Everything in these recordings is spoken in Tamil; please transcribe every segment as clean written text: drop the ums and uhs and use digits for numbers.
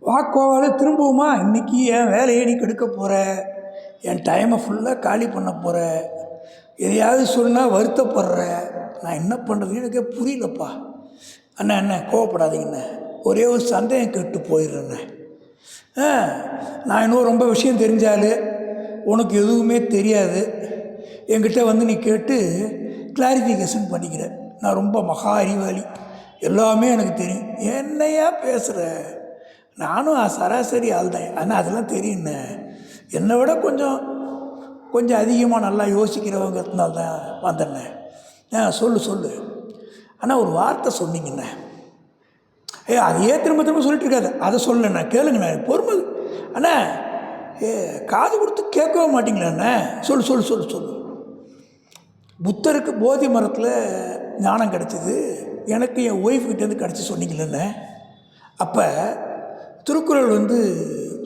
வாக்கோவால் திரும்பவுமா இன்றைக்கி என் வேலையை நீ கெடுக்க போகிற, என் டைமை ஃபுல்லாக காலி பண்ண போகிற, எதையாவது சொன்னால் வருத்தப்படுற, நான் என்ன பண்ணுறதுன்னு எனக்கே புரியலப்பா. அண்ணா அண்ணா கோவப்படாதீங்கண்ணே, ஒரே ஒரு சந்தேகம் கேட்டு போயிடுறேண்ணே. நான் இன்னும் ரொம்ப விஷயம் தெரிஞ்சால் உனக்கு எதுவுமே தெரியாது, என்கிட்ட வந்து நீ கேட்டு கிளாரிஃபிகேஷன் பண்ணிக்கிற. நான் ரொம்ப மகா அறிவாளி, எல்லாமே எனக்கு தெரியும். என்னையா பேசுகிற? நானும் சராசரி ஆள் தான், ஆனால் அதெல்லாம் தெரியுண்ணே. என்னை விட கொஞ்சம் கொஞ்சம் அதிகமாக நல்லா யோசிக்கிறவங்கிறதுனால தான் வந்தேண்ணே. சொல்லு சொல்லு. ஆனால் ஒரு வார்த்தை சொன்னீங்கண்ணே. அதையே திரும்ப திரும்ப சொல்லிட்டு இருக்காது, அதை சொல்லண்ணே, கேளுங்கண்ணே, பொறுமை. அண்ணா காது கொடுத்து கேட்கவே மாட்டிங்களேண்ணே. சொல்லு சொல்லு சொல்லு சொல்லு. புத்தருக்கு போதி மரத்தில் ஞானம் கிடச்சிது, எனக்கு என் ஒய்ஃப்கிட்டேருந்து கிடச்சி சொன்னீங்களேண்ணே. அப்போ திருக்குறள் வந்து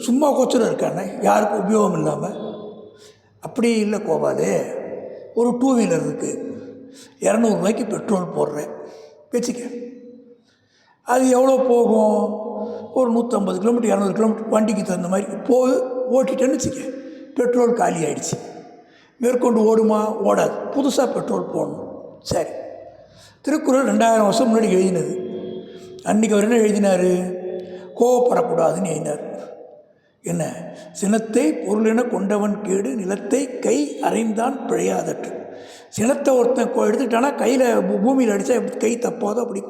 சும்மா கோச்சரம் இருக்காண்ணே, யாருக்கும் உபயோகம் இல்லாமல். அப்படி இல்லை கோபாலு, ஒரு 2 வீலர் இருக்குது, 200 ரூபாய்க்கு பெட்ரோல் போடுறேன் வச்சுக்க. அது எவ்வளோ போகும்? ஒரு 150 கிலோமீட்டர் 200 கிலோமீட்டர் வண்டிக்கு தகுந்த மாதிரி போய் ஓட்டிட்டேன்னு வச்சுக்க. பெட்ரோல் காலி ஆகிடுச்சு, மேற்கொண்டு ஓடுமா? ஓடாது, புதுசாக பெட்ரோல் போடணும். சரி, திருக்குறள் 2000 வருஷம் முன்னாடி எழுதினது. அன்றைக்கி அவர் என்ன எழுதினார்? கோவப்படக்கூடாதுன்னு எழுதினார். என்ன? சினத்தை பொருளென கொண்டவன் கேடு, நிலத்தை கை அறைந்தான் பிழையாதற்று. சினத்தை ஒருத்தன் எடுத்துக்கிட்டானா கையில் பூமியில் அடித்தா கை தப்பாதோ அப்படி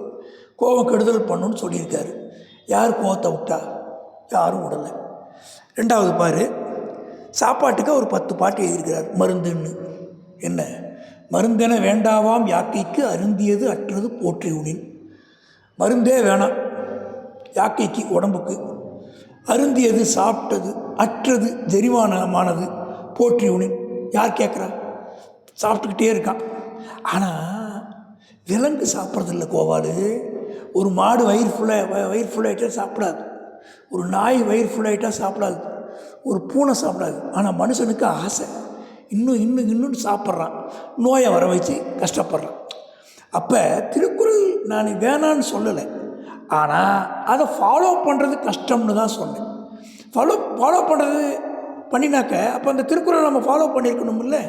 கோபம் கெடுதல் பண்ணுன்னு சொல்லியிருக்காரு. யார் கோவத்தை விட்டா? யாரும் விடலை. 2வது பாரு, சாப்பாட்டுக்கு ஒரு 10 பாட்டு எழுதியிருக்கிறார் மருந்துன்னு. என்ன? மருந்தென வேண்டாவாம் யாக்கைக்கு அருந்தியது அற்றது போற்றி உணின். மருந்தே வேணாம் யாக்கைக்கு, உடம்புக்கு. அருந்தியது சாப்பிட்டது, அற்றது ஜெரிமானமானது போற்றி உணின். யார் கேட்குறா? சாப்பிட்டுக்கிட்டே இருக்கான். ஆனால் விலங்கு சாப்பிட்றதில்ல கோவாலு. ஒரு மாடு வயிறு ஃபுல்லாகிட்டா சாப்பிடாது, ஒரு நாய் வயிறு ஃபுல்லாகிட்டா சாப்பிடாது, ஒரு பூனை சாப்பிடாது. ஆனால் மனுஷனுக்கு ஆசை, இன்னும் இன்னும் இன்னும் சாப்பிட்றான், நோயை வர வச்சு கஷ்டப்படுறான். அப்போ திருக்குறள் நான் வேணான்னு சொல்லலை, ஆனால் அதை ஃபாலோ பண்ணுறது கஷ்டம்னு தான் சொன்னேன். ஃபாலோ பண்ணுறது பண்ணினாக்க அப்போ அந்த திருக்குறளை நம்ம ஃபாலோ பண்ணியிருக்கணும்ல.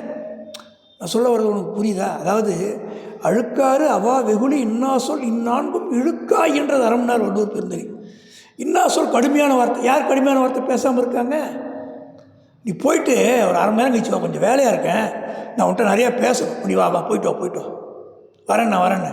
நான் சொல்ல வர்றது உனக்கு புரியுதா? அதாவது அழுக்காறு அவா வெகுளி இன்னா சொல் இந்நான்கும் இழுக்காய் என்றது அறம்னார் வள்ளுவர் பெருந்தகை. இன்னா சொல் கடுமையான வார்த்தை. யார் கடுமையான வார்த்தை பேசாமல் இருக்காங்க? நீ போயிட்டு ஒரு 1/2 மணி நேரம் கழிச்சு வா, கொஞ்சம் வேலையாக இருக்கேன், நான் உன்ட்ட நிறையா பேசணும், நீ வா வா, போயிட்டு வா வரேன், நான் வரேன்னு.